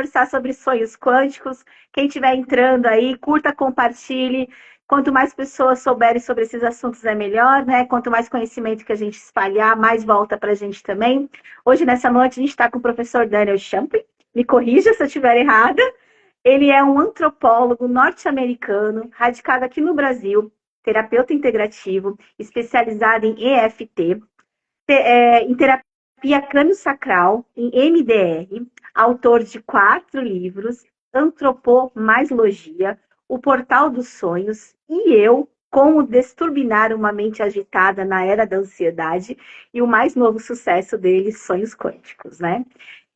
conversar sobre sonhos quânticos. Quem estiver entrando aí, curta, compartilhe. Quanto mais pessoas souberem sobre esses assuntos é melhor, né? Quanto mais conhecimento que a gente espalhar, mais volta para a gente também. Hoje, nessa noite, a gente está com o professor Daniel Champlin. Me corrija se eu estiver errada. Ele é um antropólogo norte-americano, radicado aqui no Brasil, terapeuta integrativo, especializado em EFT, em terapia crânio-sacral, em MDR, autor de 4 livros, Antropomasiologia, O Portal dos Sonhos e Eu, Como Desturbinar uma Mente Agitada na Era da Ansiedade, e o mais novo sucesso dele, Sonhos Quânticos, né?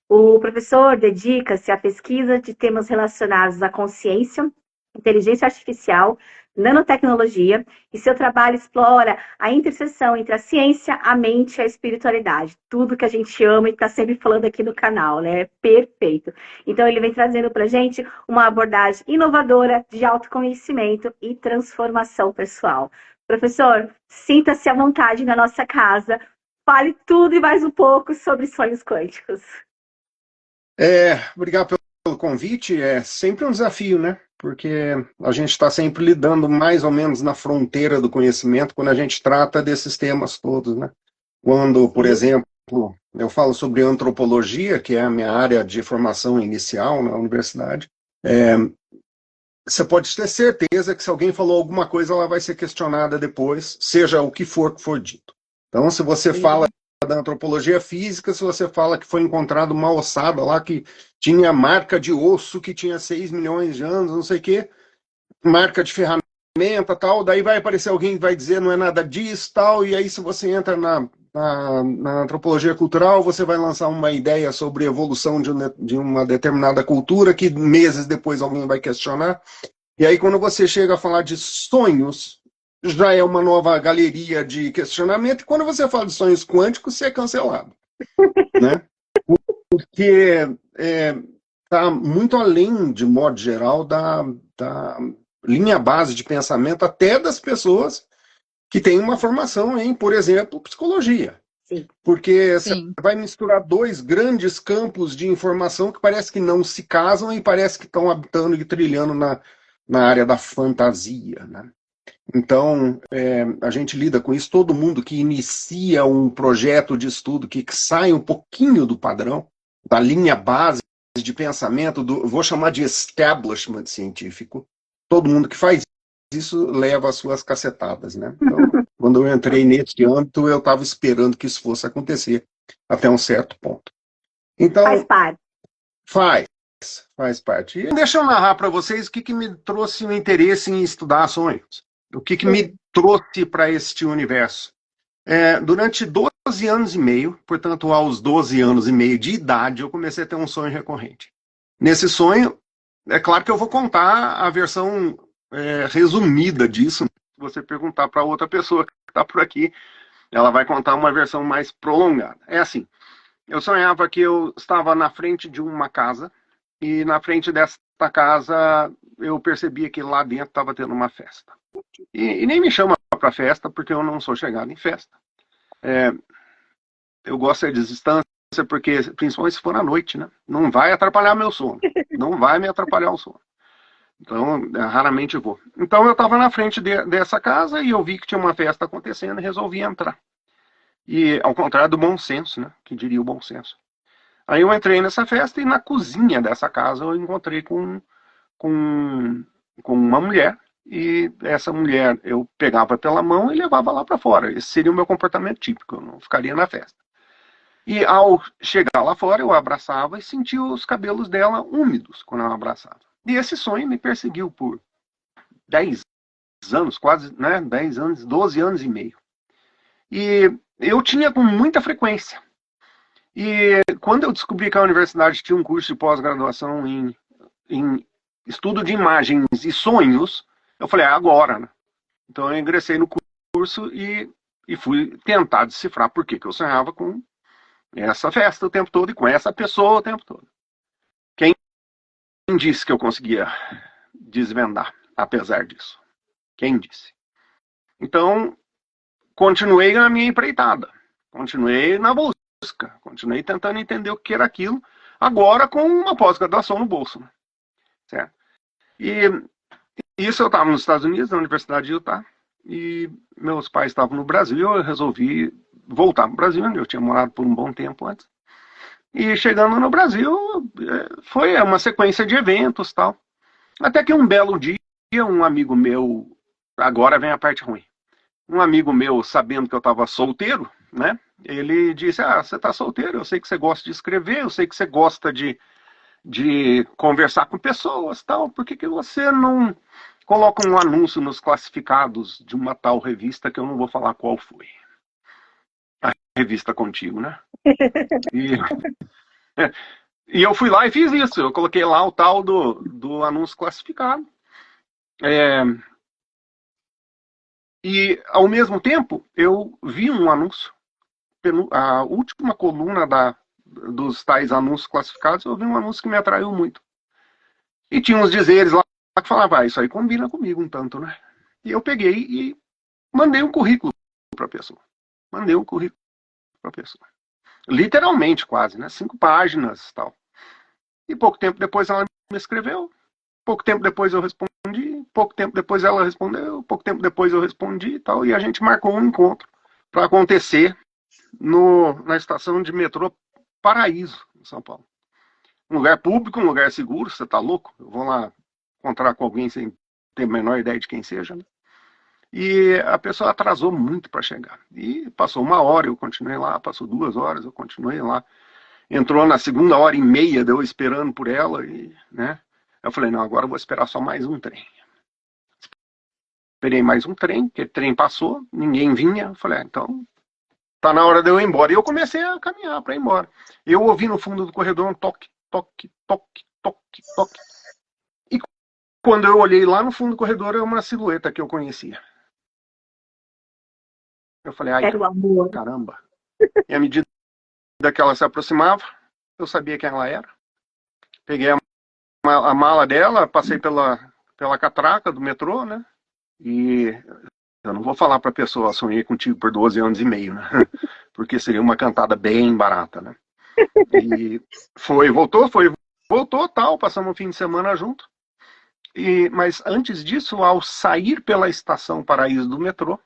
O professor dedica-se à pesquisa de temas relacionados à consciência, inteligência artificial, nanotecnologia, e seu trabalho explora a interseção entre a ciência, a mente e a espiritualidade. Tudo que a gente ama e está sempre falando aqui no canal, né? É perfeito. Então, ele vem trazendo para a gente uma abordagem inovadora de autoconhecimento e transformação pessoal. Professor, sinta-se à vontade na nossa casa. Fale tudo e mais um pouco sobre sonhos quânticos. Obrigado pelo convite. É sempre um desafio, né? Porque a gente está sempre lidando mais ou menos na fronteira do conhecimento quando a gente trata desses temas todos, né? Quando, por exemplo, eu falo sobre antropologia, que é a minha área de formação inicial na universidade, você pode ter certeza que se alguém falou alguma coisa, ela vai ser questionada depois, seja o que for dito. Então, se você fala da antropologia física, se você fala que foi encontrado uma ossada lá que tinha marca de osso, que tinha 6 milhões de anos, não sei o quê, marca de ferramenta, tal, daí vai aparecer alguém que vai dizer não é nada disso, tal, e aí se você entra na antropologia cultural, você vai lançar uma ideia sobre a evolução de uma determinada cultura, que meses depois alguém vai questionar, e aí quando você chega a falar de sonhos, já é uma nova galeria de questionamento, e quando você fala de sonhos quânticos, você é cancelado. Né? Porque está muito além, de modo geral, da linha base de pensamento, até das pessoas que têm uma formação em, por exemplo, psicologia. Sim. Porque você vai misturar 2 grandes campos de informação que parece que não se casam e parece que estão habitando e trilhando na área da fantasia, né? Então, a gente lida com isso. Todo mundo que inicia um projeto de estudo que sai um pouquinho do padrão, da linha base de pensamento, vou chamar de establishment científico, todo mundo que faz isso leva as suas cacetadas, né? Então, quando eu entrei nesse âmbito, eu estava esperando que isso fosse acontecer até um certo ponto. Então, faz parte. Faz parte. E deixa eu narrar para vocês o que me trouxe o interesse em estudar sonhos. O que me trouxe para este universo. Durante 12 anos e meio, portanto, aos 12 anos e meio de idade, eu comecei a ter um sonho recorrente. Nesse sonho, é claro que eu vou contar a versão resumida disso. Se você perguntar para outra pessoa que está por aqui, ela vai contar uma versão mais prolongada. É assim, eu sonhava que eu estava na frente de uma casa, e na frente dessa casa eu percebia que lá dentro estava tendo uma festa. E nem me chama para festa, porque eu não sou chegado em festa. Eu gosto de distância, porque, principalmente se for à noite, né? Não vai atrapalhar meu sono. Não vai me atrapalhar o sono. Então, raramente vou. Então, eu estava na frente dessa casa e eu vi que tinha uma festa acontecendo e resolvi entrar. E, ao contrário do bom senso, né? Que diria o bom senso. Aí eu entrei nessa festa e na cozinha dessa casa eu encontrei com uma mulher. E essa mulher eu pegava pela mão e levava lá para fora. Esse seria o meu comportamento típico, eu não ficaria na festa. E ao chegar lá fora, eu abraçava e sentia os cabelos dela úmidos quando eu abraçava. E esse sonho me perseguiu por 10 anos, quase, né? 10 anos, 12 anos e meio. E eu tinha com muita frequência. E quando eu descobri que a universidade tinha um curso de pós-graduação em estudo de imagens e sonhos, eu falei, agora, né? Então eu ingressei no curso e fui tentar decifrar por que eu sonhava com essa festa o tempo todo e com essa pessoa o tempo todo. Quem disse que eu conseguia desvendar, apesar disso? Quem disse? Então, continuei na minha empreitada. Continuei na busca. Continuei tentando entender o que era aquilo, agora com uma pós-graduação no bolso, né? Certo? E isso eu estava nos Estados Unidos, na Universidade de Utah, e meus pais estavam no Brasil, eu resolvi voltar para o Brasil, onde eu tinha morado por um bom tempo antes. E chegando no Brasil, foi uma sequência de eventos e tal. Até que um belo dia, um amigo meu, agora vem a parte ruim, um amigo meu, sabendo que eu estava solteiro, né? Ele disse, você está solteiro, eu sei que você gosta de escrever, eu sei que você gosta de conversar com pessoas e tal, por que você não coloca um anúncio nos classificados de uma tal revista que eu não vou falar qual foi? A revista Contigo, né? E, e eu fui lá e fiz isso, eu coloquei lá o tal do anúncio classificado. E, ao mesmo tempo, eu vi um anúncio, a última coluna dos tais anúncios classificados, eu vi um anúncio que me atraiu muito. E tinha uns dizeres lá que falavam, isso aí combina comigo um tanto, né? E eu peguei e mandei um currículo para a pessoa. Mandei um currículo para a pessoa. Literalmente, quase, né? 5 páginas e tal. E pouco tempo depois ela me escreveu. Pouco tempo depois eu respondi. Pouco tempo depois ela respondeu. Pouco tempo depois eu respondi e tal. E a gente marcou um encontro para acontecer na estação de metrô Paraíso, em São Paulo. Um lugar público, um lugar seguro, você tá louco? Eu vou lá encontrar com alguém sem ter a menor ideia de quem seja, né? E a pessoa atrasou muito para chegar. E passou 1 hora, eu continuei lá, passou 2 horas, eu continuei lá. Entrou na 2h30 de eu esperando por ela, e, né? Eu falei, não, agora eu vou esperar só mais um trem. Esperei mais um trem, porque o trem passou, ninguém vinha. Eu falei, então tá na hora de eu ir embora. E eu comecei a caminhar para ir embora. Eu ouvi no fundo do corredor um toque, toque, toque, toque, toque. E quando eu olhei lá no fundo do corredor, era uma silhueta que eu conhecia. Eu falei, ai, Era o amor. caramba. E à medida que ela se aproximava, eu sabia quem ela era. Peguei a mala dela, passei pela catraca do metrô, né? E eu não vou falar para a pessoa, sonhei contigo por 12 anos e meio, né? Porque seria uma cantada bem barata, né? E voltou, tal, passamos um fim de semana junto. Mas antes disso, ao sair pela estação Paraíso do metrô,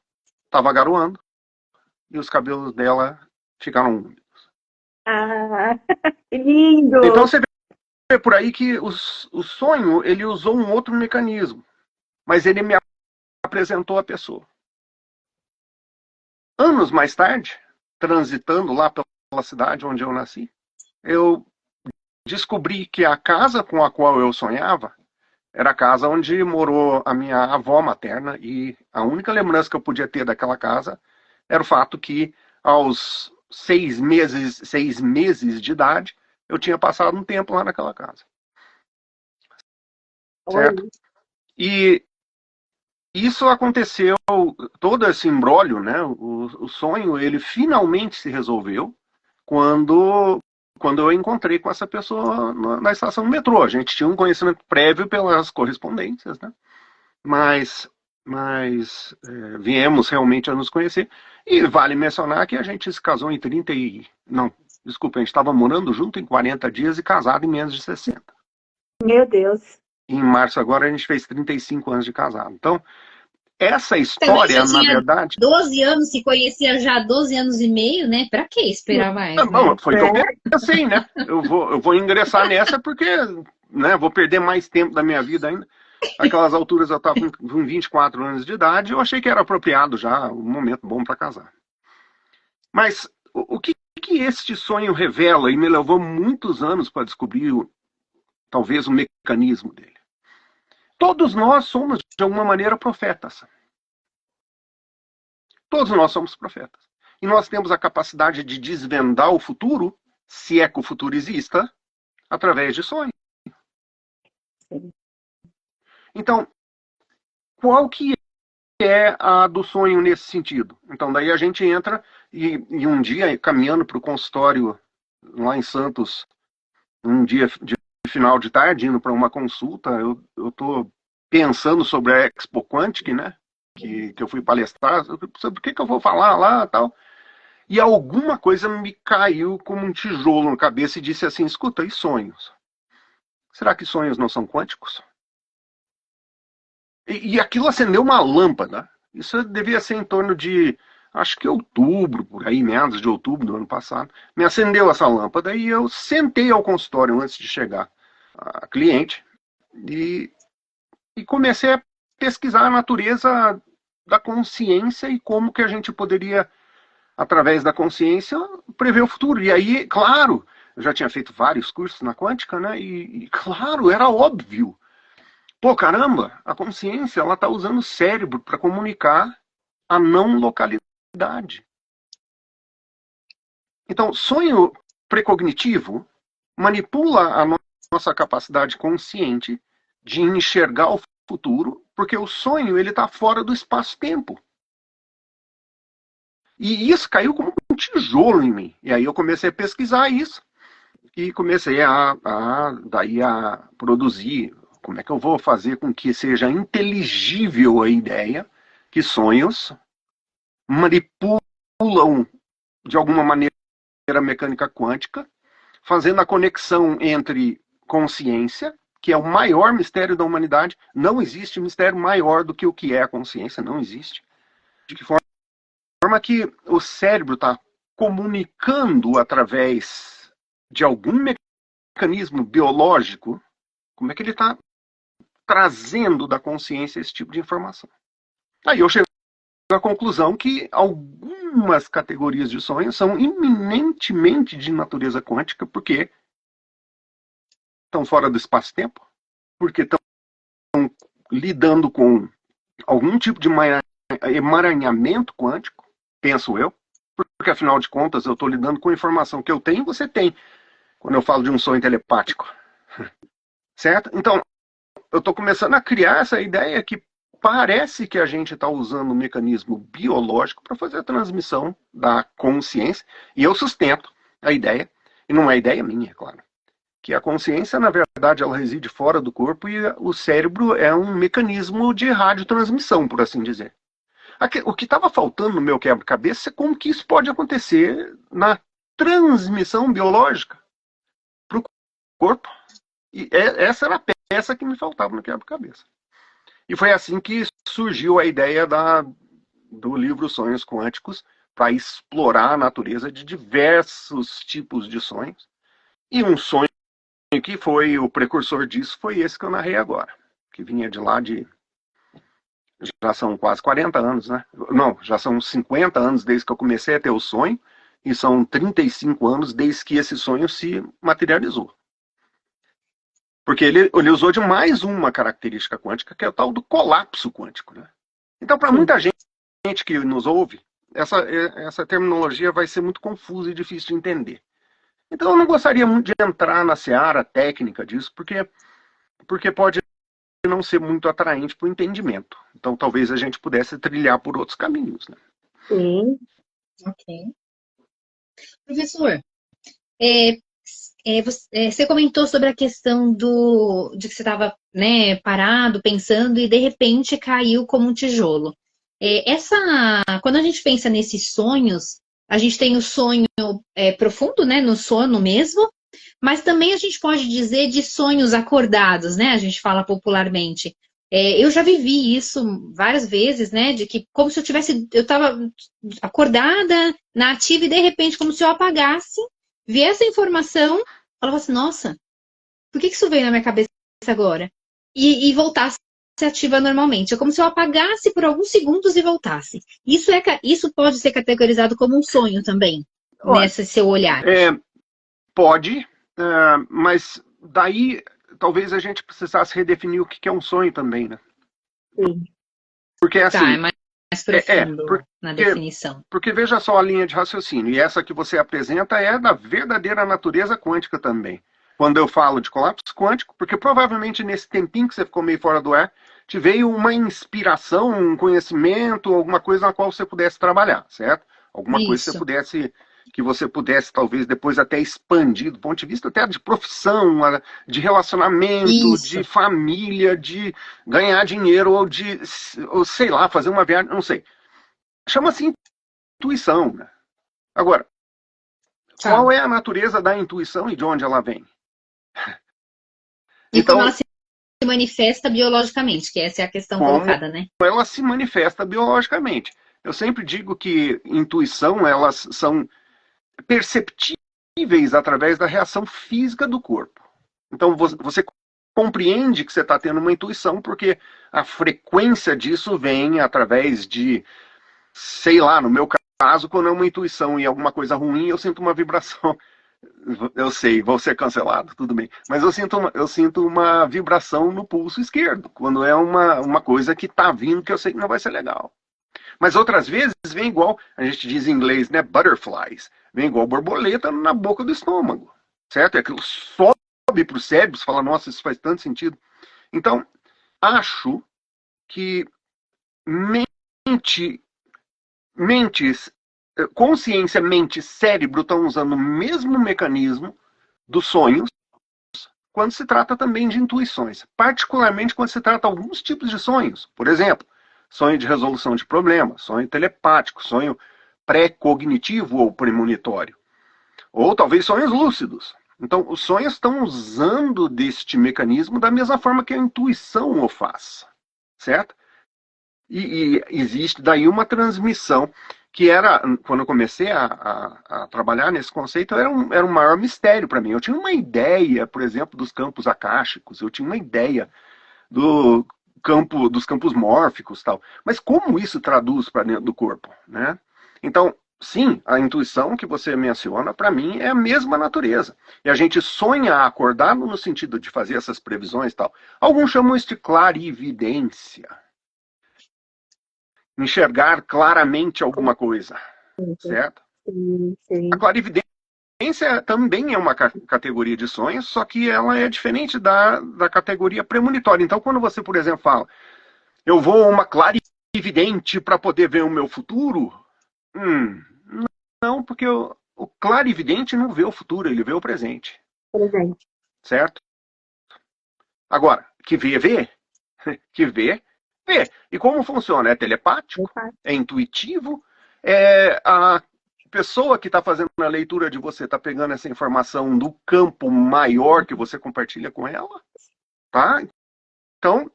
estava garoando e os cabelos dela ficaram úmidos. Ah, que lindo! Então você vê por aí que o sonho, ele usou um outro mecanismo, mas ele me apresentou a pessoa. Anos mais tarde, transitando lá pela cidade onde eu nasci, eu descobri que a casa com a qual eu sonhava era a casa onde morou a minha avó materna, e a única lembrança que eu podia ter daquela casa era o fato que aos 6 meses de idade eu tinha passado um tempo lá naquela casa. Certo? Oi. E isso aconteceu, todo esse imbróglio, né? O sonho, ele finalmente se resolveu quando eu encontrei com essa pessoa na estação do metrô. A gente tinha um conhecimento prévio pelas correspondências, né? Mas viemos realmente a nos conhecer. E vale mencionar que a gente se casou em 30 e... Não, desculpa, a gente estava morando junto em 40 dias e casado em menos de 60. Meu Deus. Em março agora a gente fez 35 anos de casado. Então, essa história, na verdade... 12 anos, se conhecia já há 12 anos e meio, né? Pra que esperar mais? Não, foi o que eu pensei, né? Eu vou ingressar nessa porque, né, vou perder mais tempo da minha vida ainda. Aquelas alturas eu estava com 24 anos de idade, eu achei que era apropriado já, um momento bom para casar. Mas o que este sonho revela, e me levou muitos anos para descobrir talvez o mecanismo dele. Todos nós somos, de alguma maneira, profetas. Todos nós somos profetas. E nós temos a capacidade de desvendar o futuro, se é que o futuro exista, através de sonhos. Então, qual que é a do sonho nesse sentido? Então, daí a gente entra e um dia, caminhando para o consultório lá em Santos, um dia de final de tarde, indo para uma consulta, eu estou pensando sobre a Expo Quantic, né? Que eu fui palestrar, sobre o que eu vou falar lá e tal. E alguma coisa me caiu como um tijolo na cabeça e disse assim, escuta, e sonhos? Será que sonhos não são quânticos? E aquilo acendeu uma lâmpada. Isso devia ser em torno de, acho que outubro, por aí, meados de outubro do ano passado. Me acendeu essa lâmpada e eu sentei ao consultório antes de chegar a cliente e comecei a pesquisar a natureza da consciência e como que a gente poderia, através da consciência, prever o futuro. E aí, claro, eu já tinha feito vários cursos na quântica, né? E claro, era óbvio. Pô, caramba, a consciência, ela está usando o cérebro para comunicar a não localidade. Então, sonho precognitivo manipula a nossa capacidade consciente de enxergar o futuro, porque o sonho ele está fora do espaço-tempo. E isso caiu como um tijolo em mim. E aí eu comecei a pesquisar isso e comecei daí a produzir. Como é que eu vou fazer com que seja inteligível a ideia que sonhos manipulam de alguma maneira a mecânica quântica, fazendo a conexão entre consciência, que é o maior mistério da humanidade. Não existe mistério maior do que o que é a consciência, não existe. De que forma que o cérebro está comunicando através de algum mecanismo biológico, como é que ele está trazendo da consciência esse tipo de informação. Aí eu chego à conclusão que algumas categorias de sonhos são iminentemente de natureza quântica, porque estão fora do espaço-tempo, porque estão lidando com algum tipo de emaranhamento quântico, penso eu, porque afinal de contas eu estou lidando com informação que eu tenho e você tem, quando eu falo de um sonho telepático. Certo? Então, eu estou começando a criar essa ideia que parece que a gente está usando um mecanismo biológico para fazer a transmissão da consciência, e eu sustento a ideia, e não é ideia minha, é claro, que a consciência, na verdade, ela reside fora do corpo e o cérebro é um mecanismo de radiotransmissão, por assim dizer. O que estava faltando no meu quebra-cabeça é como que isso pode acontecer na transmissão biológica para o corpo. E essa era a peça que me faltava no quebra-cabeça. E foi assim que surgiu a ideia do livro Sonhos Quânticos, para explorar a natureza de diversos tipos de sonhos. E um sonho que foi o precursor disso foi esse que eu narrei agora, que vinha de lá de... Já são quase 40 anos, né? Não, já são 50 anos desde que eu comecei a ter o sonho, e são 35 anos desde que esse sonho se materializou. Porque ele usou de mais uma característica quântica, que é o tal do colapso quântico, né? Então, para muita gente que nos ouve, essa terminologia vai ser muito confusa e difícil de entender. Então, eu não gostaria muito de entrar na seara técnica disso, porque pode não ser muito atraente para o entendimento. Então, talvez a gente pudesse trilhar por outros caminhos, né? Sim. Ok. Professor, você comentou sobre a questão de que você estava, né, parado, pensando, e de repente caiu como um tijolo. Quando a gente pensa nesses sonhos, a gente tem o sonho profundo, né, no sono mesmo, mas também a gente pode dizer de sonhos acordados, né? A gente fala popularmente. Eu já vivi isso várias vezes, né? De que como se eu estava acordada, na ativa, e de repente, como se eu apagasse, viesse a informação, falava assim, nossa, por que isso veio na minha cabeça agora? E voltasse ativa normalmente. É como se eu apagasse por alguns segundos e voltasse. Isso pode ser categorizado como um sonho também, nesse seu olhar. Pode, mas daí talvez a gente precisasse redefinir o que é um sonho também, né? Sim. Porque assim... Tá, é mais profundo na definição. Porque veja só a linha de raciocínio, e essa que você apresenta é da verdadeira natureza quântica também. Quando eu falo de colapso quântico, porque provavelmente nesse tempinho que você ficou meio fora do ar, te veio uma inspiração, um conhecimento, alguma coisa na qual você pudesse trabalhar, certo? Alguma coisa que você pudesse talvez depois até expandir do ponto de vista até de profissão, de relacionamento, de família, de ganhar dinheiro ou sei lá, fazer uma viagem, não sei. Chama-se intuição, né? Agora, Tá. qual é a natureza da intuição e de onde ela vem? E Então, como ela se manifesta biologicamente, que essa é a questão como colocada, né? ela se manifesta biologicamente. Eu sempre digo que intuição, elas são perceptíveis através da reação física do corpo. Então, você compreende que você está tendo uma intuição porque a frequência disso vem através de, sei lá, no meu caso, quando é uma intuição e alguma coisa ruim, eu sinto uma vibração. Eu sei, vou ser cancelado, tudo bem. Mas eu sinto uma vibração no pulso esquerdo, quando é uma coisa que está vindo que eu sei que não vai ser legal. Mas outras vezes vem igual, a gente diz em inglês, né, butterflies, vem igual borboleta na boca do estômago, certo? É aquilo sobe para o cérebro, você fala, nossa, isso faz tanto sentido. Então, acho que consciência, mente, cérebro estão usando o mesmo mecanismo dos sonhos quando se trata também de intuições, particularmente quando se trata de alguns tipos de sonhos. Por exemplo, sonho de resolução de problemas, sonho telepático, sonho pré-cognitivo ou premonitório, ou talvez sonhos lúcidos. Então, os sonhos estão usando deste mecanismo da mesma forma que a intuição o faz, certo? E existe daí uma transmissão que era, quando eu comecei a trabalhar nesse conceito, era um maior mistério para mim. Eu tinha uma ideia, por exemplo, dos campos akáshicos, eu tinha uma ideia dos campos mórficos, tal. Mas como isso traduz para dentro do corpo, né? Então, sim, a intuição que você menciona, para mim, é a mesma natureza. E a gente sonha acordado no sentido de fazer essas previsões, tal. Alguns chamam isso de clarividência. Enxergar claramente alguma coisa, certo? Sim, sim. A clarividência também é uma categoria de sonhos, só que ela é diferente da categoria premonitória. Então, quando você, por exemplo, fala, eu vou a uma clarividente para poder ver o meu futuro, não, porque o clarividente não vê o futuro, ele vê o presente, Presente. certo? Agora, que vê, que vê. E como funciona? É telepático? É intuitivo? É a pessoa que está fazendo a leitura de você está pegando essa informação do campo maior que você compartilha com ela? Tá? Então,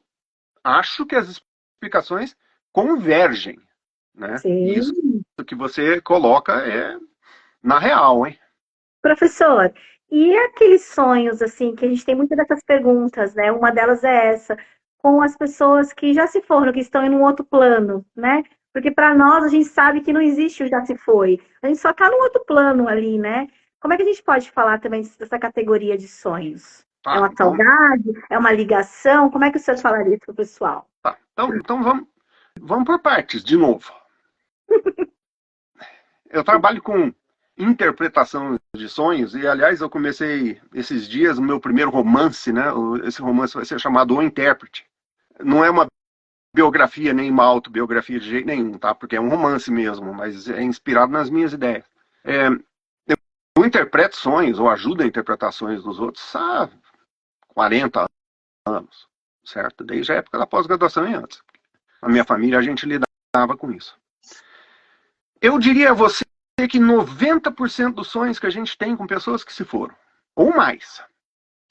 acho que as explicações convergem, né? Sim. E isso que você coloca é na real, hein? Professor, e aqueles sonhos, assim, que a gente tem muitas dessas perguntas, né? Uma delas é essa, com as pessoas que já se foram, que estão em um outro plano, né? Porque para nós a gente sabe que não existe o já se foi. A gente só está num outro plano ali, né? Como é que a gente pode falar também dessa categoria de sonhos? Tá, É uma então, saudade? É uma ligação? Como é que o senhor falaria isso para o pessoal? tá. Então vamos por partes, de novo. Eu trabalho com interpretação de sonhos, e aliás eu comecei esses dias o meu primeiro romance, né? Esse romance vai ser chamado O Intérprete. Não é uma biografia nem uma autobiografia de jeito nenhum, tá? Porque é um romance mesmo, mas é inspirado nas minhas ideias. Eu interpreto sonhos, ou ajudo a interpretar sonhos dos outros há 40 anos, certo? Desde a época da pós-graduação e antes. Na minha família a gente lidava com isso. Eu diria a você que 90% dos sonhos que a gente tem com pessoas que se foram, ou mais,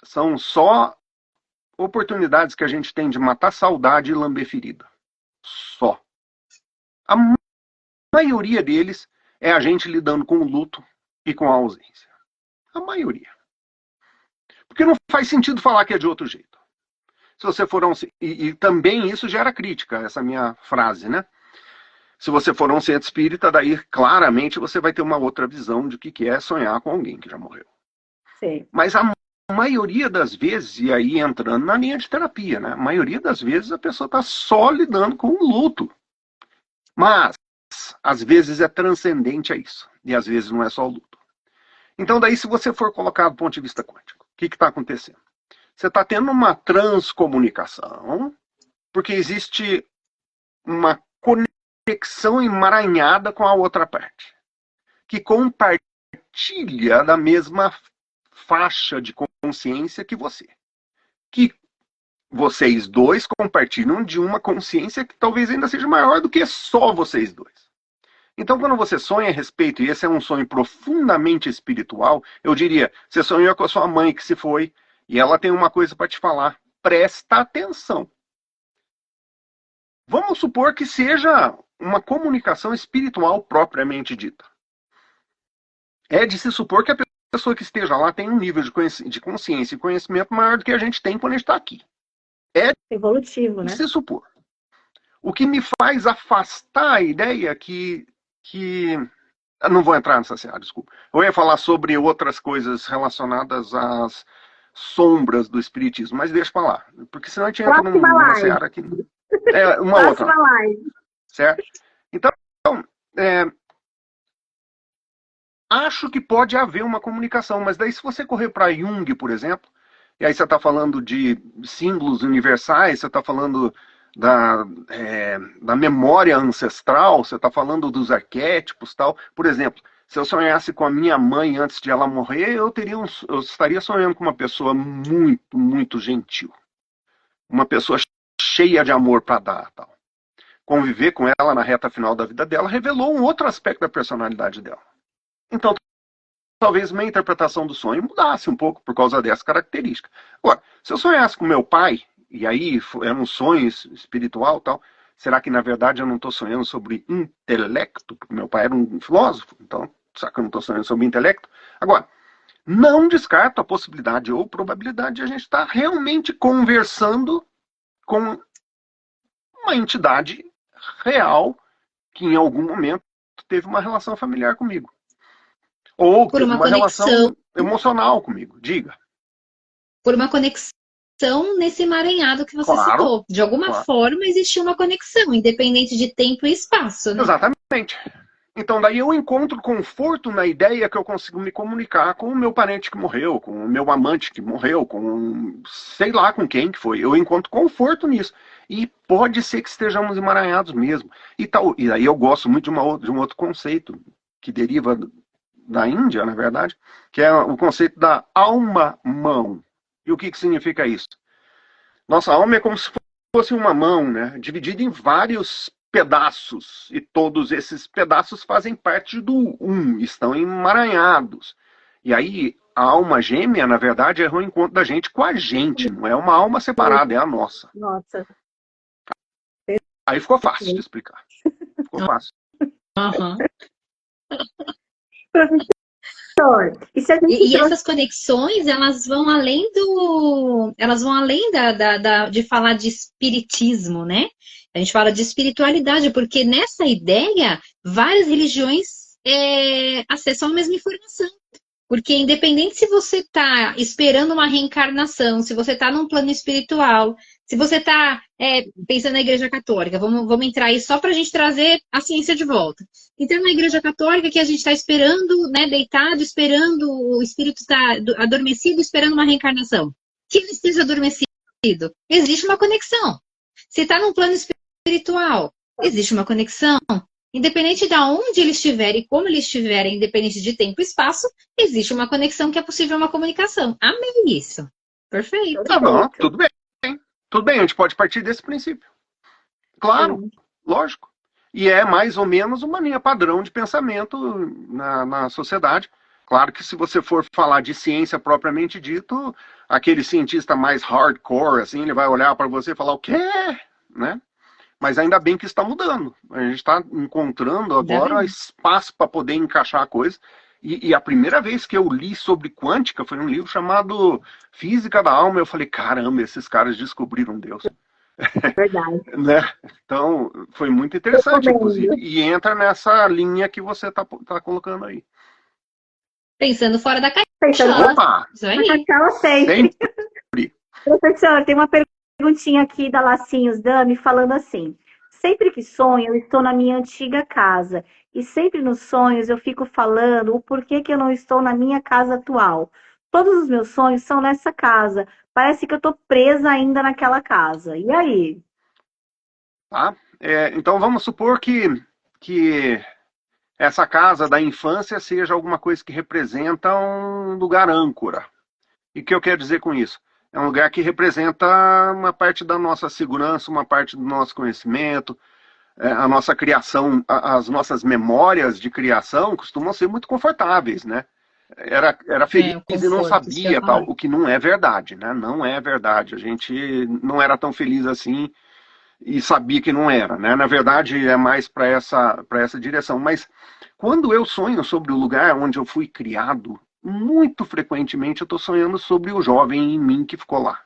são só oportunidades que a gente tem de matar saudade e lamber ferida. Só. A maioria deles é a gente lidando com o luto e com a ausência. A maioria. Porque não faz sentido falar que é de outro jeito. Se você for e também isso gera crítica, essa minha frase, né? Se você for a um centro espírita, daí claramente você vai ter uma outra visão de que é sonhar com alguém que já morreu. Sim. Mas a maioria das vezes, e aí entrando na linha de terapia, né? A maioria das vezes a pessoa está só lidando com o luto. Mas, às vezes é transcendente a isso. E às vezes não é só o luto. Então daí, se você for colocar do ponto de vista quântico, o que está acontecendo? Você está tendo uma transcomunicação, porque existe uma conexão emaranhada com a outra parte, que compartilha da mesma faixa de consciência que você. Que vocês dois compartilham de uma consciência que talvez ainda seja maior do que só vocês dois. Então, quando você sonha a respeito, e esse é um sonho profundamente espiritual, eu diria, você sonhou com a sua mãe que se foi, e ela tem uma coisa para te falar. Presta atenção. Vamos supor que seja uma comunicação espiritual propriamente dita. É de se supor que a pessoa que esteja lá tem um nível de consciência e conhecimento maior do que a gente tem quando a gente está aqui. É Evolutivo, de né? se supor. O que me faz afastar a ideia que eu não vou entrar nessa seara, desculpa. Eu ia falar sobre outras coisas relacionadas às sombras do espiritismo, mas deixa pra lá. Porque senão a gente entra numa seara aqui. É uma Próxima outra. live. Certo? Então, acho que pode haver uma comunicação, mas daí se você correr para Jung, por exemplo, e aí você está falando de símbolos universais, você está falando da memória ancestral, você está falando dos arquétipos, tal. Por exemplo, se eu sonhasse com a minha mãe antes de ela morrer, eu estaria sonhando com uma pessoa muito, muito gentil. Uma pessoa cheia de amor para dar, tal. Conviver com ela na reta final da vida dela revelou um outro aspecto da personalidade dela. Então, talvez minha interpretação do sonho mudasse um pouco por causa dessa característica. Agora, se eu sonhasse com meu pai, e aí era um sonho espiritual tal, será que na verdade eu não estou sonhando sobre intelecto? Porque meu pai era um filósofo, então será que eu não estou sonhando sobre intelecto? Agora, não descarto a possibilidade ou probabilidade de a gente estar realmente conversando com uma entidade real que em algum momento teve uma relação familiar comigo. Ou Por teve uma uma conexão, relação emocional comigo, diga. por uma conexão nesse emaranhado que você Claro, citou. De alguma claro. forma existiu uma conexão, independente de tempo e espaço, né? Exatamente. Então daí eu encontro conforto na ideia que eu consigo me comunicar com o meu parente que morreu, com o meu amante que morreu, com sei lá com quem que foi. Eu encontro conforto nisso. E pode ser que estejamos emaranhados mesmo. E aí eu gosto muito de um outro conceito que deriva da Índia, na verdade, que é o conceito da alma-mão. E o que significa isso? Nossa alma é como se fosse uma mão, né? Dividida em vários pedaços. E todos esses pedaços fazem parte do estão emaranhados. E aí, a alma gêmea, na verdade, é o encontro da gente com a gente. Não é uma alma separada, é a nossa. Nossa. Aí ficou fácil de explicar. Ficou fácil. Uhum. Professor, E essas conexões, elas vão além de falar de espiritismo, né? A gente fala de espiritualidade, porque nessa ideia, várias religiões acessam a mesma informação. Porque independente se você está esperando uma reencarnação, se você está num plano espiritual, se você está pensando na Igreja Católica, vamos entrar aí só para a gente trazer a ciência de volta. Então, na Igreja Católica, que a gente está esperando, né, deitado, esperando o espírito estar adormecido, esperando uma reencarnação. Que ele esteja adormecido. Existe uma conexão. Se está num plano espiritual, existe uma conexão. Independente de onde ele estiver e como ele estiver, independente de tempo e espaço, existe uma conexão que é possível uma comunicação. Amei isso. Perfeito. Tá bom, tudo bem. Tudo bem, a gente pode partir desse princípio. Claro, lógico. E é mais ou menos uma linha padrão de pensamento na sociedade. Claro que se você for falar de ciência propriamente dito, aquele cientista mais hardcore, assim, ele vai olhar para você e falar o quê? Né? Mas ainda bem que está mudando. A gente está encontrando agora espaço para poder encaixar a coisa. E a primeira vez que eu li sobre quântica foi um livro chamado Física da Alma. Eu falei, caramba, esses caras descobriram Deus. Verdade. Né? Então, foi muito interessante, inclusive. E entra nessa linha que você tá colocando aí. Pensando fora da caixa. Opa! Isso aí. Sempre. Professor, tem uma perguntinha aqui da Lacinhos Dami falando assim: sempre que sonho, eu estou na minha antiga casa. E sempre nos sonhos eu fico falando o porquê que eu não estou na minha casa atual. Todos os meus sonhos são nessa casa. Parece que eu estou presa ainda naquela casa. E aí? Tá? Então vamos supor que essa casa da infância seja alguma coisa que representa um lugar âncora. E o que eu quero dizer com isso? É um lugar que representa uma parte da nossa segurança, uma parte do nosso conhecimento, a nossa criação, as nossas memórias de criação costumam ser muito confortáveis, né? Era feliz e não sabia tal, o que não é verdade, né? Não é verdade. A gente não era tão feliz assim e sabia que não era, né? Na verdade, é mais para essa direção. Mas quando eu sonho sobre o lugar onde eu fui criado, muito frequentemente eu estou sonhando sobre o jovem em mim que ficou lá.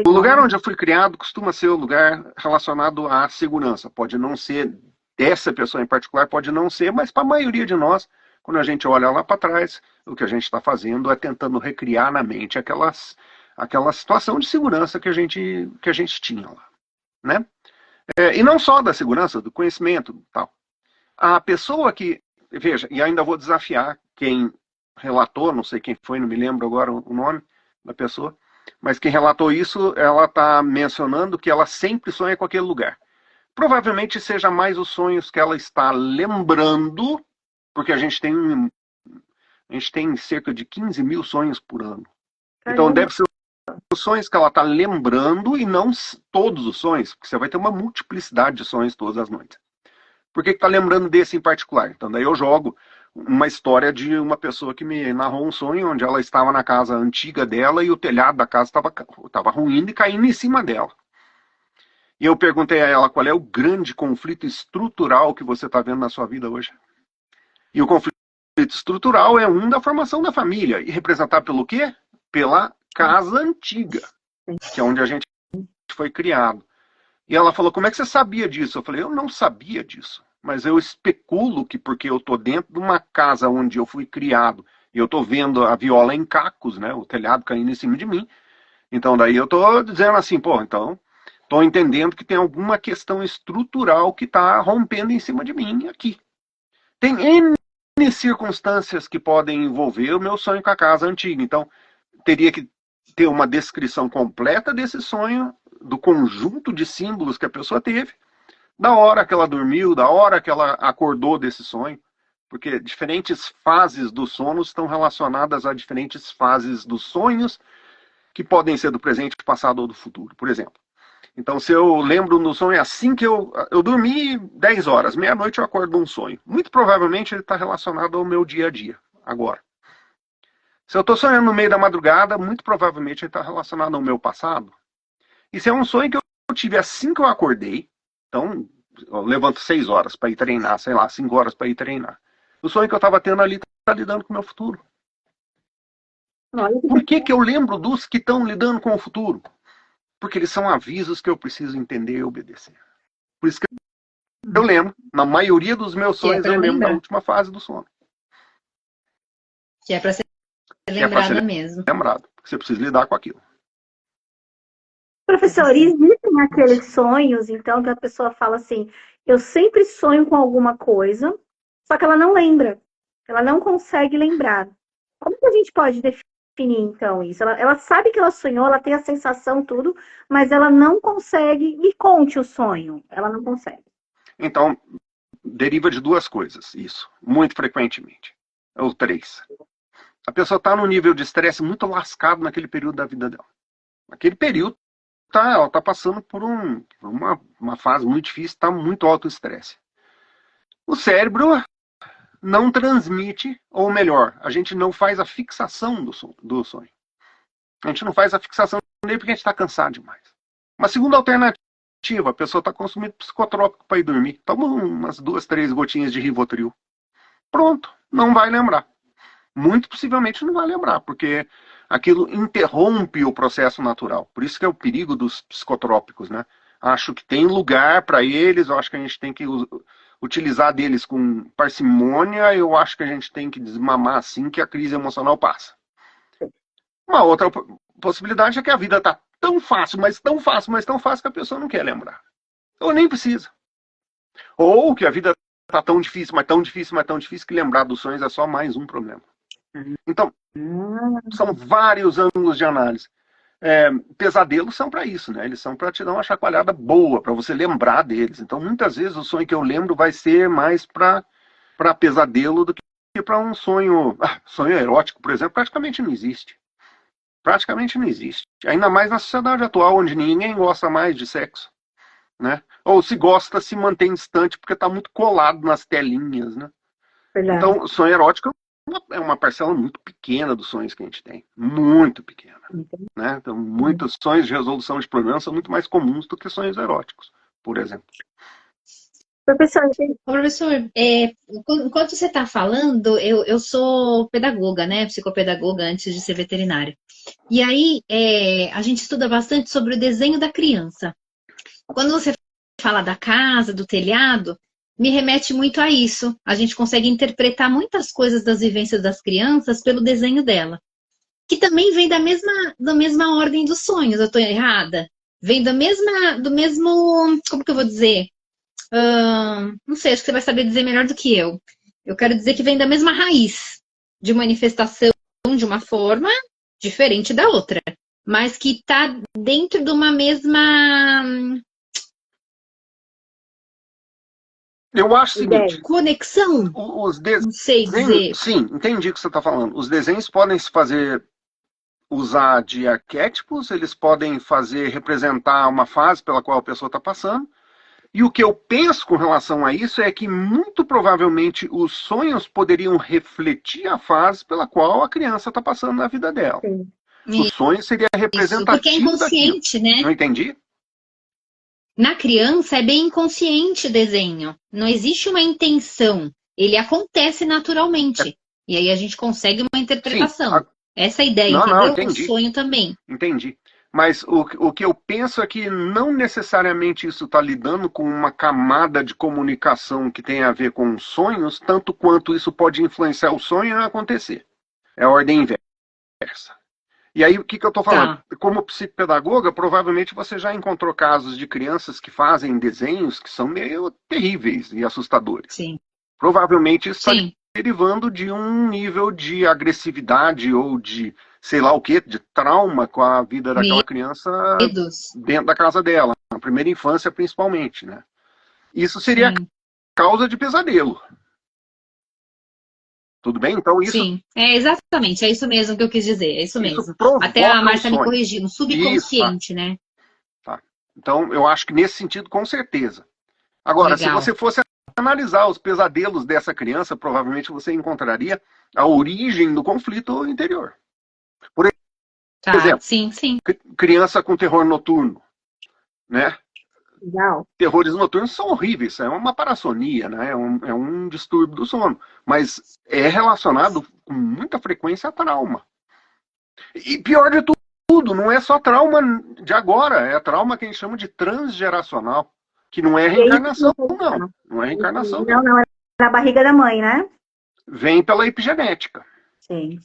O lugar onde eu fui criado costuma ser o lugar relacionado à segurança. Pode não ser dessa pessoa em particular, pode não ser, mas para a maioria de nós, quando a gente olha lá para trás, o que a gente está fazendo é tentando recriar na mente aquela situação de segurança que a gente tinha lá, né? E não só da segurança, do conhecimento, tal. A pessoa que, veja, e ainda vou desafiar quem relatou, não sei quem foi, não me lembro agora o nome da pessoa, mas quem relatou isso, ela está mencionando que ela sempre sonha com aquele lugar. Provavelmente seja mais os sonhos que ela está lembrando, porque a gente tem cerca de 15 mil sonhos por ano. Então deve ser os sonhos que ela está lembrando e não todos os sonhos, porque você vai ter uma multiplicidade de sonhos todas as noites. Por que está lembrando desse em particular? Então daí eu jogo uma história de uma pessoa que me narrou um sonho onde ela estava na casa antiga dela e o telhado da casa estava ruindo e caindo em cima dela. E eu perguntei a ela qual é o grande conflito estrutural que você está vendo na sua vida hoje. E o conflito estrutural é da formação da família. E representado pelo quê? Pela casa antiga, que é onde a gente foi criado. E ela falou, como é que você sabia disso? Eu falei, eu não sabia disso. Mas eu especulo que porque eu estou dentro de uma casa onde eu fui criado e eu estou vendo a viola em cacos, né, o telhado caindo em cima de mim, então daí eu estou dizendo assim, pô, então estou entendendo que tem alguma questão estrutural que está rompendo em cima de mim aqui. Tem N circunstâncias que podem envolver o meu sonho com a casa antiga, então teria que ter uma descrição completa desse sonho, do conjunto de símbolos que a pessoa teve, da hora que ela dormiu, da hora que ela acordou desse sonho, porque diferentes fases do sono estão relacionadas a diferentes fases dos sonhos, que podem ser do presente, do passado ou do futuro, por exemplo. Então, se eu lembro no sonho, assim que eu dormi 10 horas, meia-noite eu acordo num sonho. Muito provavelmente ele está relacionado ao meu dia a dia, agora. Se eu estou sonhando no meio da madrugada, muito provavelmente ele está relacionado ao meu passado. E se é um sonho que eu tive assim que eu acordei, então, eu levanto 6 horas para ir treinar, sei lá, 5 horas para ir treinar. O sonho que eu estava tendo ali está lidando com o meu futuro. Por que eu lembro dos que estão lidando com o futuro? Porque eles são avisos que eu preciso entender e obedecer. Por isso que eu lembro, na maioria dos meus sonhos, eu lembro da última fase do sono. Que é para ser lembrado mesmo. Lembrado, porque você precisa lidar com aquilo. Professor, existem aqueles sonhos, então, que a pessoa fala assim, eu sempre sonho com alguma coisa, só que ela não lembra, ela não consegue lembrar. Como que a gente pode definir, então, isso? Ela sabe que ela sonhou, ela tem a sensação, tudo, mas ela não consegue, me conte o sonho, ela não consegue. Então, deriva de duas coisas, isso, muito frequentemente, ou 3. A pessoa está num nível de estresse muito lascado naquele período da vida dela. Naquele período, ela está passando por uma fase muito difícil, está muito alto estresse. O cérebro não transmite, ou melhor, a gente não faz a fixação do sonho. A gente não faz a fixação dele porque a gente está cansado demais. Uma segunda alternativa, a pessoa está consumindo psicotrópico para ir dormir. Toma umas 2, 3 gotinhas de Rivotril. Pronto, não vai lembrar. Muito possivelmente não vai lembrar, porque aquilo interrompe o processo natural. Por isso que é o perigo dos psicotrópicos, né? Acho que tem lugar para eles, eu acho que a gente tem que utilizar deles com parcimônia, eu acho que a gente tem que desmamar assim que a crise emocional passa. Uma outra possibilidade é que a vida está tão fácil, mas tão fácil, mas tão fácil que a pessoa não quer lembrar. Ou nem precisa. Ou que a vida está tão difícil, mas tão difícil, mas tão difícil que lembrar dos sonhos é só mais um problema. Então, são vários ângulos de análise. Pesadelos são para isso, né? Eles são para te dar uma chacoalhada boa, para você lembrar deles. Então, muitas vezes, o sonho que eu lembro vai ser mais para pesadelo do que para um sonho. Sonho erótico, por exemplo, praticamente não existe. Praticamente não existe. Ainda mais na sociedade atual, onde ninguém gosta mais de sexo. né? Ou se gosta, se mantém distante porque está muito colado nas telinhas, né? Verdade. Então, o sonho erótico é uma parcela muito pequena dos sonhos que a gente tem. Muito pequena. Né? Então, muitos sonhos de resolução de problemas são muito mais comuns do que sonhos eróticos, por exemplo. Professor, enquanto você está falando, eu sou pedagoga, né? Psicopedagoga antes de ser veterinária. E aí, a gente estuda bastante sobre o desenho da criança. Quando você fala da casa, do telhado, me remete muito a isso. A gente consegue interpretar muitas coisas das vivências das crianças pelo desenho dela. Que também vem da mesma ordem dos sonhos. Eu estou errada? Vem do mesmo, como que eu vou dizer? Não sei, acho que você vai saber dizer melhor do que eu. Eu quero dizer que vem da mesma raiz de manifestação de uma forma diferente da outra, mas que está dentro de uma mesma... Eu acho o seguinte... Conexão? Não sei dizer. Sim, entendi o que você está falando. Os desenhos podem se fazer... usar de arquétipos, eles podem representar uma fase pela qual a pessoa está passando. E o que eu penso com relação a isso é que, muito provavelmente, os sonhos poderiam refletir a fase pela qual a criança está passando na vida dela. Sim. O sonho seria representativo porque é inconsciente, daquilo. Né? Não entendi? Na criança é bem inconsciente o desenho. Não existe uma intenção. Ele acontece naturalmente. E aí a gente consegue uma interpretação. Sim, essa é a ideia, entendeu? Não, entendi. O sonho também. Entendi. Mas o que eu penso é que não necessariamente isso está lidando com uma camada de comunicação que tem a ver com os sonhos, tanto quanto isso pode influenciar o sonho a acontecer. É a ordem inversa. E aí, o que eu estou falando? Tá. Como psicopedagoga, provavelmente você já encontrou casos de crianças que fazem desenhos que são meio terríveis e assustadores. Sim. Provavelmente isso está derivando de um nível de agressividade ou de, sei lá o quê, de trauma com a vida daquela criança dentro da casa dela, na primeira infância principalmente, né? Isso seria causa de pesadelo. Tudo bem? Então isso... Sim, exatamente, é isso mesmo que eu quis dizer, é isso mesmo. Até a Marcia me corrigiu, no subconsciente, isso, tá. Né? Tá. Então eu acho que nesse sentido, com certeza. Agora, legal. Se você fosse analisar os pesadelos dessa criança, provavelmente você encontraria a origem do conflito interior. Por exemplo, sim. Criança com terror noturno, né? Não. Terrores noturnos são horríveis, é uma parassonia, né? É um distúrbio do sono, mas é relacionado com muita frequência a trauma. E pior de tudo, não é só trauma de agora, é trauma que a gente chama de transgeracional, que não é reencarnação, não. Não é reencarnação. Não, é na barriga da mãe, né? Vem pela epigenética. Sim.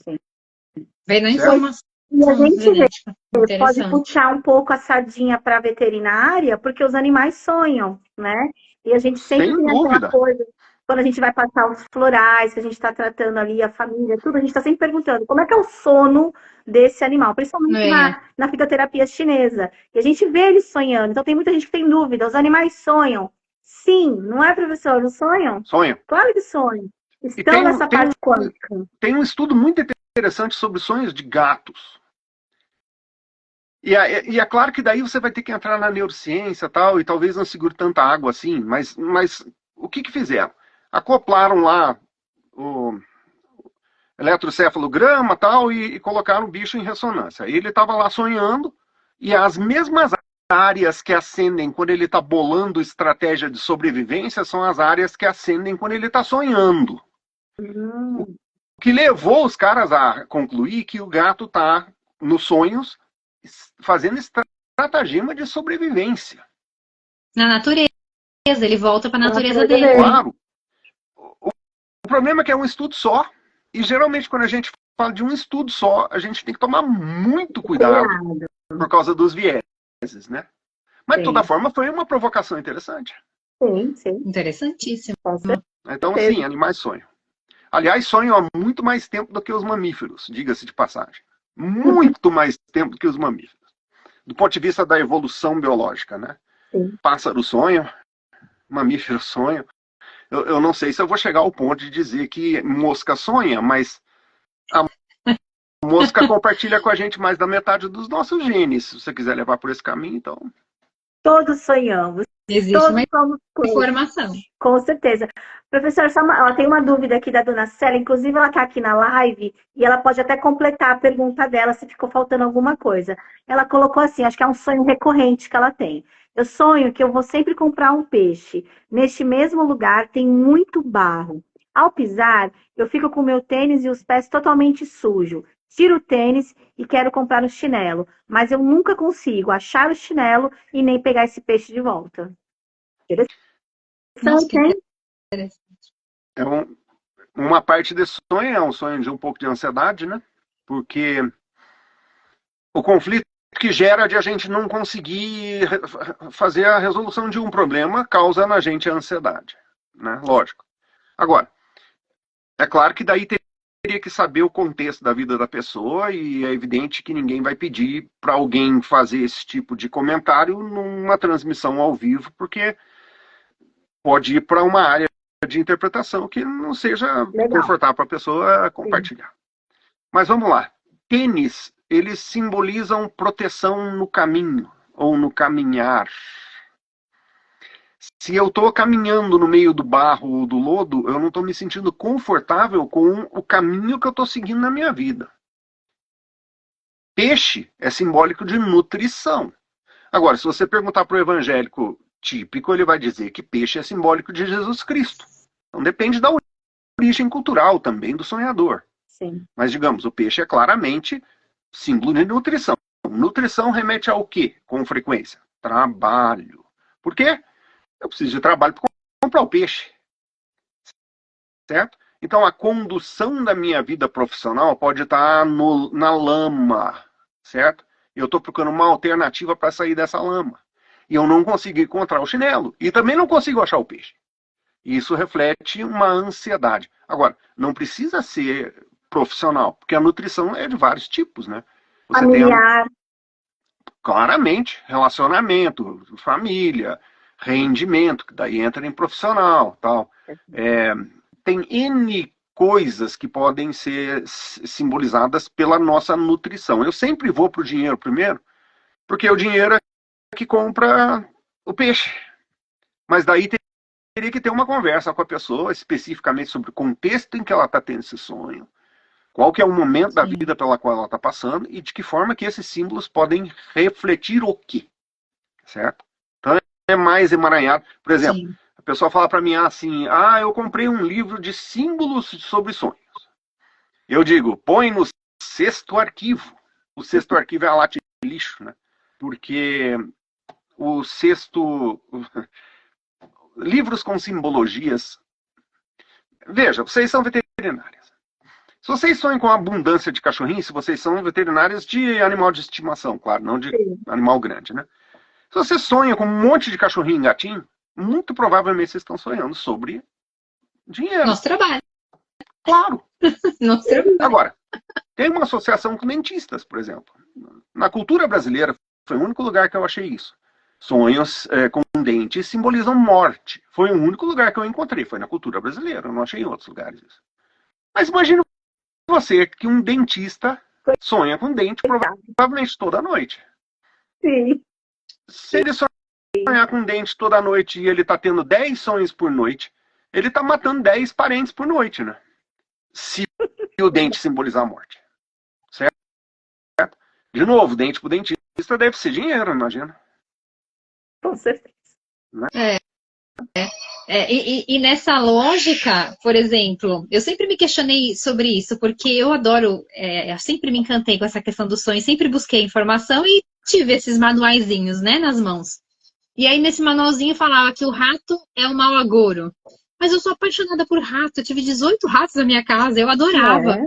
Vem na informação. E a gente pode puxar um pouco a sardinha para a veterinária, porque os animais sonham, né? E a gente sempre tem aquela coisa, quando a gente vai passar os florais, que a gente está tratando ali a família, tudo, a gente está sempre perguntando como é que é o sono desse animal, principalmente na fitoterapia chinesa. E a gente vê eles sonhando, então tem muita gente que tem dúvida, os animais sonham? Sim, não é, professor? Não sonham? Sonham. Claro que sonham. Estão nessa parte quântica. Tem um estudo muito interessante sobre sonhos de gatos. E é claro que daí você vai ter que entrar na neurociência e talvez não segure tanta água assim, mas o que fizeram? Acoplaram lá o eletrocefalograma e colocaram o bicho em ressonância. Ele estava lá sonhando e as mesmas áreas que acendem quando ele está bolando estratégia de sobrevivência são as áreas que acendem quando ele está sonhando. O que levou os caras a concluir que o gato está nos sonhos fazendo estratagema de sobrevivência. Na natureza, ele volta para a natureza dele. Claro. O problema é que é um estudo só, e geralmente quando a gente fala de um estudo só, a gente tem que tomar muito cuidado por causa dos vieses, né? Mas de toda forma foi uma provocação interessante. Sim. Interessantíssimo. Então, sim, animais sonham. Aliás, sonham há muito mais tempo do que os mamíferos, diga-se de passagem. Muito mais tempo que os mamíferos. Do ponto de vista da evolução biológica, né? Sim. Pássaro sonha, mamífero sonha. Eu não sei se eu vou chegar ao ponto de dizer que mosca sonha, mas a mosca compartilha com a gente mais da metade dos nossos genes. Se você quiser levar por esse caminho, então... Todos sonhamos. Existe Todos uma somos coelhos. informação. Com certeza. Professor, ela tem uma dúvida aqui da dona Célia, inclusive ela está aqui na live e ela pode até completar a pergunta dela se ficou faltando alguma coisa. Ela colocou assim, acho que é um sonho recorrente que ela tem. Eu sonho que eu vou sempre comprar um peixe. Neste mesmo lugar tem muito barro. Ao pisar, eu fico com meu tênis e os pés totalmente sujos. Tiro o tênis e quero comprar um chinelo, mas eu nunca consigo achar o chinelo e nem pegar esse peixe de volta. Nossa, que Interessante, hein? interessante. Uma parte desse sonho é um sonho de um pouco de ansiedade, né? Porque o conflito que gera de a gente não conseguir fazer a resolução de um problema causa na gente a ansiedade, né? Lógico. Agora, é claro que daí teria que saber o contexto da vida da pessoa e é evidente que ninguém vai pedir para alguém fazer esse tipo de comentário numa transmissão ao vivo, porque pode ir para uma área de interpretação que não seja confortável para a pessoa compartilhar. Sim. Mas vamos lá. Tênis, eles simbolizam proteção no caminho ou no caminhar. Se eu estou caminhando no meio do barro ou do lodo, eu não estou me sentindo confortável com o caminho que eu estou seguindo na minha vida. Peixe é simbólico de nutrição. Agora, se você perguntar para o evangélico típico, ele vai dizer que peixe é simbólico de Jesus Cristo. Então depende da origem cultural também do sonhador. Sim. Mas, digamos, o peixe é claramente símbolo de nutrição. Nutrição remete ao quê, com frequência? Trabalho. Por quê? Eu preciso de trabalho para comprar o peixe. Certo? Então, a condução da minha vida profissional pode estar na lama. Certo? Eu estou procurando uma alternativa para sair dessa lama. E eu não consigo encontrar o chinelo. E também não consigo achar o peixe. Isso reflete uma ansiedade. Agora, não precisa ser profissional, porque a nutrição é de vários tipos, né? Você familiar. Claramente, relacionamento, família, rendimento, que daí entra em profissional, tal. Tem N coisas que podem ser simbolizadas pela nossa nutrição. Eu sempre vou para o dinheiro primeiro, porque o dinheiro é que compra o peixe. Mas daí teria que ter uma conversa com a pessoa especificamente sobre o contexto em que ela está tendo esse sonho, qual que é o momento da vida pela qual ela está passando e de que forma que esses símbolos podem refletir o quê, certo? Então é mais emaranhado. Por exemplo, sim, a pessoa fala para mim assim, eu comprei um livro de símbolos sobre sonhos. Eu digo, põe no sexto arquivo. O sexto arquivo é a lata de lixo, né? Porque o sexto... livros com simbologias... Veja, vocês são veterinárias. Se vocês sonham com abundância de cachorrinhos, se vocês são veterinárias de animal de estimação, claro, não de animal grande, né? Se você sonha com um monte de cachorrinho e gatinho, muito provavelmente vocês estão sonhando sobre dinheiro. Nosso trabalho. Claro. Nosso trabalho. Agora, tem uma associação com dentistas, por exemplo. Na cultura brasileira, foi o único lugar que eu achei isso. Sonhos com dentes simbolizam morte. Foi o único lugar que eu encontrei. Foi na cultura brasileira, eu não achei em outros lugares isso. Mas imagine você que um dentista sonha com dente provavelmente toda noite. Sim. Se ele sonhar com dente toda noite e ele está tendo 10 sonhos por noite, ele está matando 10 parentes por noite, né? Se o dente simbolizar a morte. Certo? De novo, dente para o dentista deve ser dinheiro, imagina. Com certeza. Né? E nessa lógica, por exemplo, eu sempre me questionei sobre isso, porque eu adoro, eu sempre me encantei com essa questão do sonho, sempre busquei informação e tive esses manuaizinhos, né, nas mãos. E aí nesse manualzinho falava que o rato é o mau agouro. Mas eu sou apaixonada por rato, eu tive 18 ratos na minha casa, eu adorava.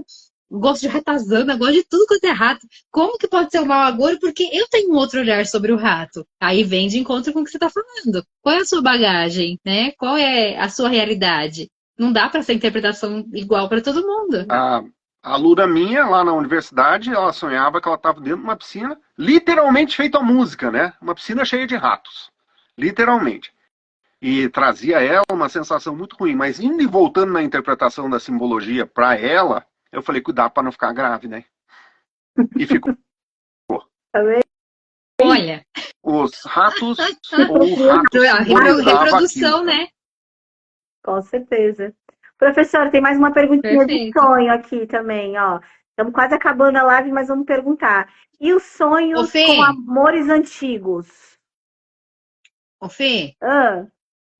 Gosto de ratazana, gosto de tudo quanto é rato. Como que pode ser o mau agouro? Porque eu tenho um outro olhar sobre o rato. Aí vem de encontro com o que você está falando. Qual é a sua bagagem, né? Qual é a sua realidade? Não dá para ser interpretação igual para todo mundo. A aluna minha, lá na universidade, ela sonhava que ela estava dentro de uma piscina, literalmente feita a música, né? Uma piscina cheia de ratos. Literalmente. E trazia a ela uma sensação muito ruim. Mas indo e voltando na interpretação da simbologia para ela, eu falei, cuidado para não ficar grávida, né? E ficou. Olha. os ratos ou o rato A simbolizava reprodução, aquilo. né? Com certeza. Professor, tem mais uma perguntinha de Perfeito. sonho aqui também, ó. Estamos quase acabando a live, mas vamos perguntar. E os Ô, sonhos Fê, com amores antigos? ô, Fê, Ah,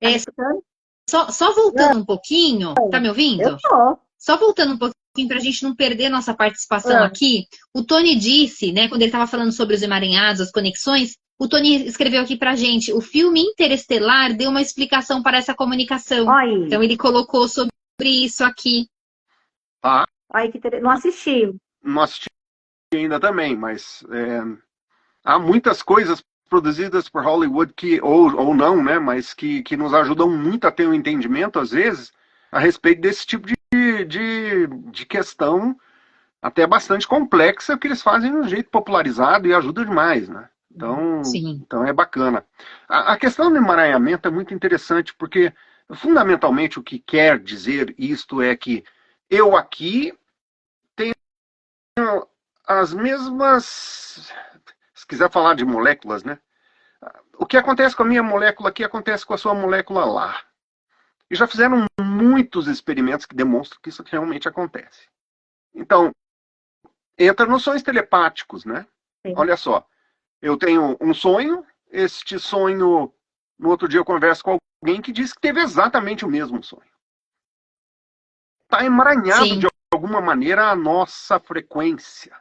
tá me é, escutando? só voltando um pouquinho, tá me Eu ouvindo? tô. Só voltando um pouquinho para a gente não perder nossa participação Ah, aqui, o Tony disse, né, quando ele estava falando sobre os emaranhados, as conexões, o Tony escreveu aqui para a gente, o filme Interestelar deu uma explicação para essa comunicação. olha aí. Então ele colocou sobre isso aqui. Tá? Olha aí que não assisti. Não assisti ainda também, mas há muitas coisas produzidas por Hollywood que, ou não, né, mas que nos ajudam muito a ter um entendimento, às vezes, a respeito desse tipo de questão até bastante complexa, que eles fazem de um jeito popularizado e ajuda demais, né? Sim. Então é bacana. A questão do emaranhamento é muito interessante, porque fundamentalmente o que quer dizer isto é que eu aqui tenho as mesmas, se quiser falar de moléculas, né? O que acontece com a minha molécula aqui acontece com a sua molécula lá. E já fizeram muitos experimentos que demonstram que isso realmente acontece. Então, entra nos sonhos telepáticos, né? Sim. Olha só, eu tenho um sonho, este sonho, no outro dia eu converso com alguém que diz que teve exatamente o mesmo sonho. Está emaranhado Sim. de alguma maneira a nossa frequência.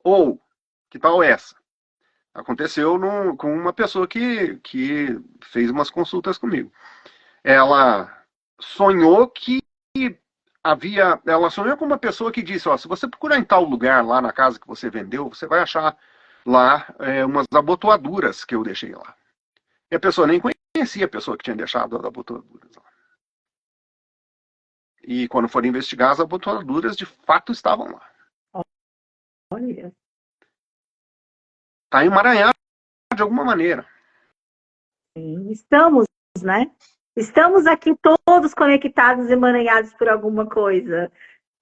Ou, que tal essa? Aconteceu com uma pessoa que fez umas consultas comigo. Ela sonhou que ela sonhou com uma pessoa que disse, ó, se você procurar em tal lugar lá na casa que você vendeu, você vai achar lá umas abotoaduras que eu deixei lá. E a pessoa nem conhecia a pessoa que tinha deixado as abotoaduras lá. E quando foram investigar, as abotoaduras de fato estavam lá. Olha. Está emaranhado de alguma maneira. Sim. Estamos, né? Estamos aqui todos conectados, emaranhados por alguma coisa.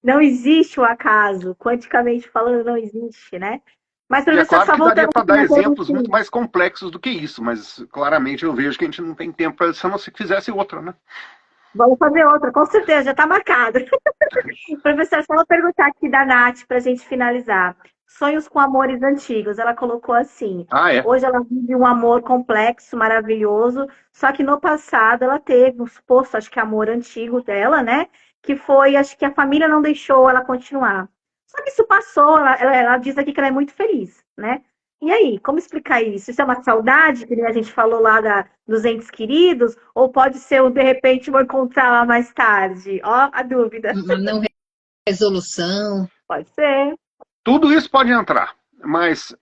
Não existe o acaso. Quanticamente falando, não existe, né? Mas, E é professor, claro só que daria voltando para aqui dar na exemplos muito perguntinha. mais complexos do que isso, mas claramente eu vejo que a gente não tem tempo para isso, a não ser que fizesse outra, né? Vamos fazer outra, com certeza, já está marcado. Professor, só vou perguntar aqui da Nath para a gente finalizar. Sonhos com amores antigos. Ela colocou assim: Ah, é. hoje ela vive um amor complexo, maravilhoso, só que no passado ela teve um suposto, acho que amor antigo dela, né? Que foi, acho que a família não deixou ela continuar. Só que isso passou, ela diz aqui que ela é muito feliz, né? E aí, como explicar isso? Isso é uma saudade, que nem a gente falou lá dos entes queridos, ou pode ser, de repente, vou encontrar lá mais tarde? Ó, a dúvida. Uma não resolução. Pode ser. Tudo isso pode entrar, mas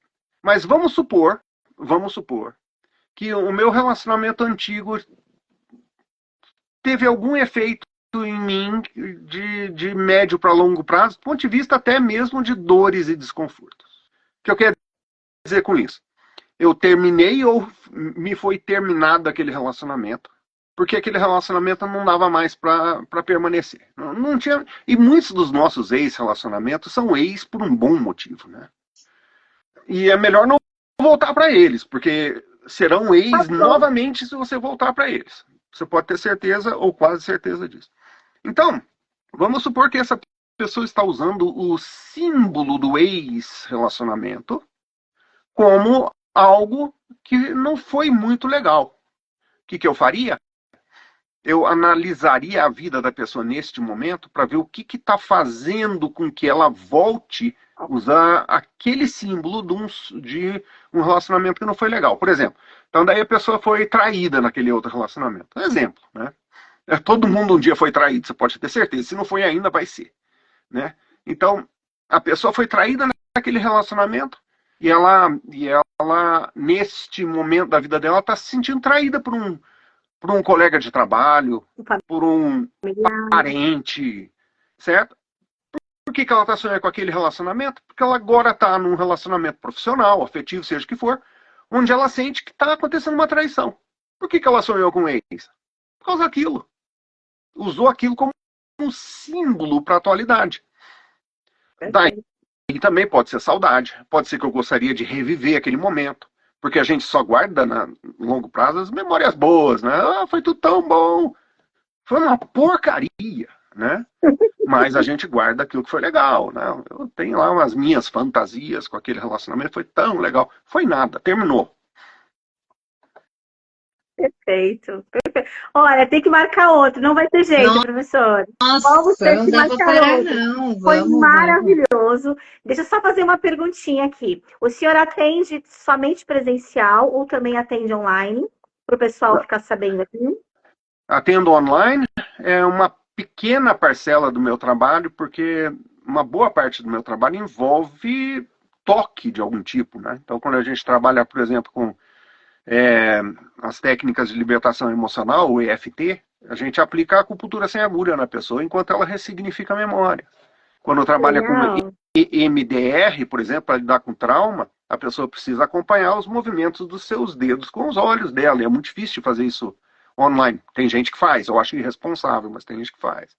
vamos supor que o meu relacionamento antigo teve algum efeito em mim de médio para longo prazo, do ponto de vista até mesmo de dores e desconfortos. O que eu quero dizer com isso? Eu terminei ou me foi terminado aquele relacionamento, porque aquele relacionamento não dava mais para permanecer. Não tinha, e muitos dos nossos ex-relacionamentos são ex por um bom motivo, né? E é melhor não voltar para eles, porque serão ex novamente se você voltar para eles. Você pode ter certeza ou quase certeza disso. Então, vamos supor que essa pessoa está usando o símbolo do ex-relacionamento como algo que não foi muito legal. O que eu faria? Eu analisaria a vida da pessoa neste momento para ver o que está fazendo com que ela volte a usar aquele símbolo de um relacionamento que não foi legal. Por exemplo, então daí a pessoa foi traída naquele outro relacionamento. Exemplo, né? Todo mundo um dia foi traído, você pode ter certeza. Se não foi ainda, vai ser. Né? Então, a pessoa foi traída naquele relacionamento e ela neste momento da vida dela, está se sentindo traída por um colega de trabalho, por um parente, certo? Por que ela está sonhando com aquele relacionamento? Porque ela agora está num relacionamento profissional, afetivo, seja o que for, onde ela sente que está acontecendo uma traição. Por que ela sonhou com ex? Por causa daquilo. Usou aquilo como um símbolo para a atualidade. Daí também pode ser saudade, pode ser que eu gostaria de reviver aquele momento, porque a gente só guarda no longo prazo as memórias boas, né? Ah, foi tudo tão bom, foi uma porcaria, né? Mas a gente guarda aquilo que foi legal, né? Eu tenho lá umas minhas fantasias com aquele relacionamento, foi tão legal. Foi nada, terminou. Perfeito, perfeito. Olha, tem que marcar outro, não vai ter jeito, professor. Vamos ter não que dá pra marcar parar, outro. não. Foi Vamos. maravilhoso. Deixa eu só fazer uma perguntinha aqui. O senhor atende somente presencial ou também atende online? Para o pessoal ficar sabendo aqui. Atendo online, é uma pequena parcela do meu trabalho, porque uma boa parte do meu trabalho envolve toque de algum tipo, né? Então, quando a gente trabalha, por exemplo, com as técnicas de libertação emocional, o EFT, a gente aplica a acupuntura sem agulha na pessoa enquanto ela ressignifica a memória. Quando trabalha com EMDR, por exemplo, para lidar com trauma, a pessoa precisa acompanhar os movimentos dos seus dedos com os olhos dela. E é muito difícil de fazer isso online. Tem gente que faz, eu acho irresponsável, mas tem gente que faz.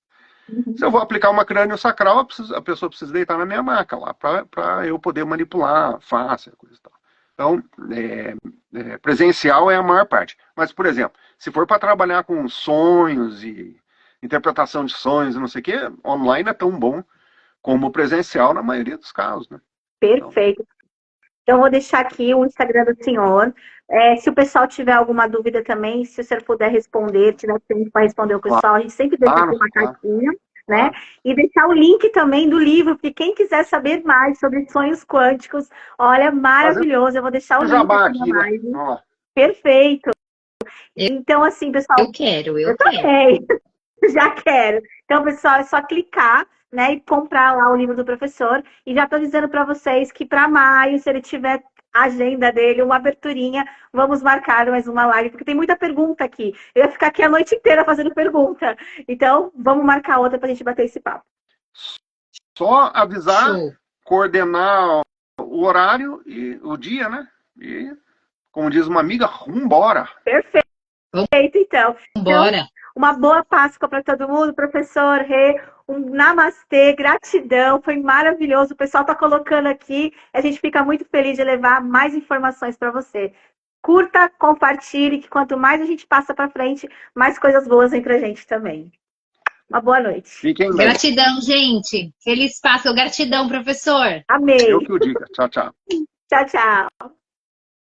Se eu vou aplicar uma crânio-sacral, a pessoa precisa deitar na minha maca lá, para eu poder manipular a face, coisa e tal. Então, presencial é a maior parte. Mas, por exemplo, se for para trabalhar com sonhos e interpretação de sonhos e não sei o quê, online é tão bom como presencial na maioria dos casos, né? Perfeito. Então, vou deixar aqui o Instagram do senhor. Se o pessoal tiver alguma dúvida também, se o senhor puder responder, tiver tempo para responder o pessoal, a gente sempre deixa aqui uma caixinha, né? E deixar o link também do livro, porque quem quiser saber mais sobre sonhos quânticos, olha, maravilhoso. Eu vou deixar o link aqui na live. Né? Perfeito. Então, assim, pessoal... Eu quero. Também. Já quero. Então, pessoal, é só clicar, né, e comprar lá o livro do professor. E já estou dizendo para vocês que para maio, se ele tiver a agenda dele, uma aberturinha, vamos marcar mais uma live, porque tem muita pergunta aqui. Eu ia ficar aqui a noite inteira fazendo pergunta. Então, vamos marcar outra para a gente bater esse papo. Só avisar, coordenar o horário e o dia, né? E, como diz uma amiga, vambora. Perfeito, então. Vambora. Então, uma boa Páscoa para todo mundo, professor Rê. Um namastê, gratidão, foi maravilhoso. O pessoal está colocando aqui, a gente fica muito feliz de levar mais informações para você. Curta, compartilhe, que quanto mais a gente passa para frente, mais coisas boas vem para a gente também. Uma boa noite. Fiquem bem. Gratidão, gente. Feliz Páscoa. Gratidão, professor. Amei. Eu que o diga. Tchau, tchau. Tchau, tchau.